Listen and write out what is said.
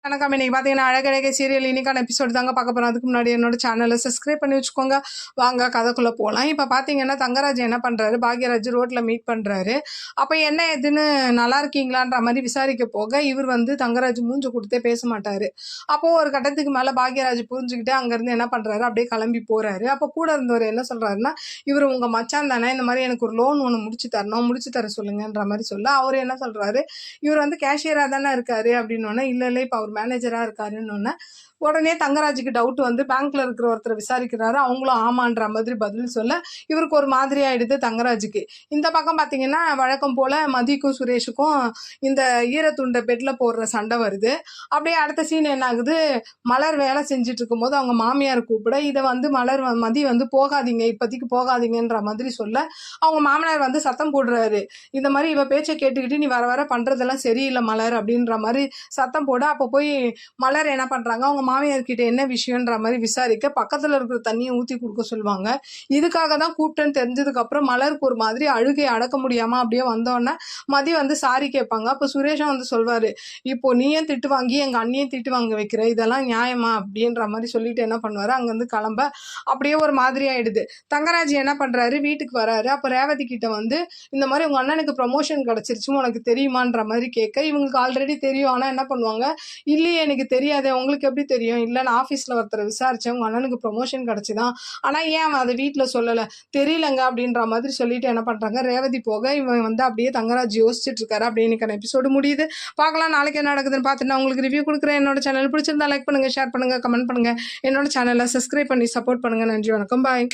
வணக்கம். இன்னைக்கு பார்த்தீங்கன்னா அழகழகை சீரியல் இன்னைக்கான எபிசோடு தாங்க பார்க்க போகிறோம். அதுக்கு முன்னாடி என்னோட சேனலை சப்ஸ்கிரைப் பண்ணி வச்சுக்கோங்க. வாங்க கதைக்குள்ளே போகலாம். இப்போ பார்த்தீங்கன்னா தங்கராஜ் என்ன பண்ணுறாரு, பாக்யராஜ் ரோட்டில் மீட் பண்ணுறாரு. அப்போ என்ன எதுன்னு நல்லா இருக்கீங்களான்ற மாதிரி விசாரிக்க போக இவர் வந்து தங்கராஜ் மூஞ்சு கொடுத்தே பேச மாட்டார். அப்போது ஒரு கட்டத்துக்கு மேலே பாக்யராஜ் புரிஞ்சுக்கிட்டு அங்கேருந்து என்ன பண்ணுறாரு, அப்படியே கிளம்பி போகிறாரு. அப்போ கூட இருந்தவர் என்ன சொல்கிறாருன்னா, இவர் உங்கள் மச்சான் தானே, இந்த மாதிரி எனக்கு ஒரு லோன் ஒன்று முடிச்சு தர சொல்லுங்கன்ற மாதிரி சொல்ல அவர் என்ன சொல்கிறாரு, இவர் வந்து கேஷியராக தானே இருக்காரு அப்படின்னோடனே இல்லை இப்போ அவர் மேனேஜராக இருக்காருன்னு உடனே தங்கராஜுக்கு டவுட் வந்து பேங்க்ல இருக்கிற ஒருத்தர் விசாரிக்கிறாரு. அவங்களும் ஆமான்ற மாதிரி பதில் சொல்ல இவருக்கு ஒரு மாதிரி ஆயிடுது தங்கராஜுக்கு. இந்த பக்கம் பார்த்தீங்கன்னா வழக்கம் போல மதிக்கும் சுரேஷுக்கும் இந்த ஈரத்துண்டை பெட்ல போடுற சண்டை வருது. அப்படியே அடுத்த சீன் என்ன ஆகுது, மலர் வேலை செஞ்சுட்டு இருக்கும் போது அவங்க மாமியார் கூப்பிட இதை வந்து மதி வந்து போகாதீங்க, இப்போதைக்கு போகாதீங்கன்ற மாதிரி சொல்ல அவங்க மாமனார் வந்து சத்தம் போடுறாரு. இந்த மாதிரி இவ பேச்சை கேட்டுக்கிட்டு நீ வர வர பண்றதெல்லாம் சரியில்லை மலர் அப்படின்ற மாதிரி சத்தம் போட அப்போ போய் மலர் என்ன பண்றாங்க, அவங்க மாமியார்கிட்ட என்ன விஷயம்ன்ற மாதிரி விசாரிக்க பக்கத்துல இருக்கிற தண்ணியை ஊற்றி கொடுக்க சொல்லுவாங்க. இதுக்காக தான் கூப்பிட்டேன்னு தெரிஞ்சதுக்கு அப்புறம் மலருக்கு ஒரு மாதிரி அழுகையை அடக்க முடியாம அப்படியே வந்தோடனே மதி வந்து சாரி கேட்பாங்க. அப்போ சுரேஷன் வந்து சொல்வாரு, இப்போ நீயும் திட்டு வாங்கி எங்க அண்ணியும் திட்டு வாங்க வைக்கிற, இதெல்லாம் நியாயமா அப்படின்ற மாதிரி சொல்லிட்டு என்ன பண்ணுவாரு, அங்கேருந்து கிளம்ப அப்படியே ஒரு மாதிரி ஆயிடுது. தங்கராஜ் என்ன பண்றாரு, வீட்டுக்கு வராரு. அப்போ ரேவதி கிட்ட வந்து இந்த மாதிரி உங்க அண்ணனுக்கு ப்ரமோஷன் கிடைச்சிருச்சு உனக்கு தெரியுமான்ற மாதிரி கேட்க இவங்களுக்கு ஆல்ரெடி தெரியும். ஆனா என்ன பண்ணுவாங்க, இல்லையே எனக்கு தெரியாதே, உங்களுக்கு எப்படி தெரியும், இல்லை நான் ஆஃபீஸில் ஒருத்தரை விசாரித்தேன் உங்கள் அண்ணனுக்கு ப்ரொமோஷன் கிடச்சிதான், ஆனால் ஏன் அவன் அதை வீட்டில் சொல்லலை, தெரியலங்க அப்படின்ற மாதிரி சொல்லிட்டு என்ன பண்ணுறாங்க, ரேவதி போக இவன் வந்து அப்படியே தங்கராஜ் யோசிச்சுட்டு இருக்காரு. அப்படியே இன்னைக்கான எபிசோடு முடியுது. பார்க்கலாம் நாளைக்கு என்ன நடக்குதுன்னு பார்த்துட்டு நான் உங்களுக்கு ரிவ்யூ கொடுக்குறேன். என்னோட சேனல் பிடிச்சிருந்தா லைக் பண்ணுங்கள், ஷேர் பண்ணுங்கள், கமெண்ட் பண்ணுங்கள். என்னோட சேனலை சப்ஸ்கிரைப் பண்ணி சப்போர்ட் பண்ணுங்கள். நன்றி, வணக்கம், பாய்.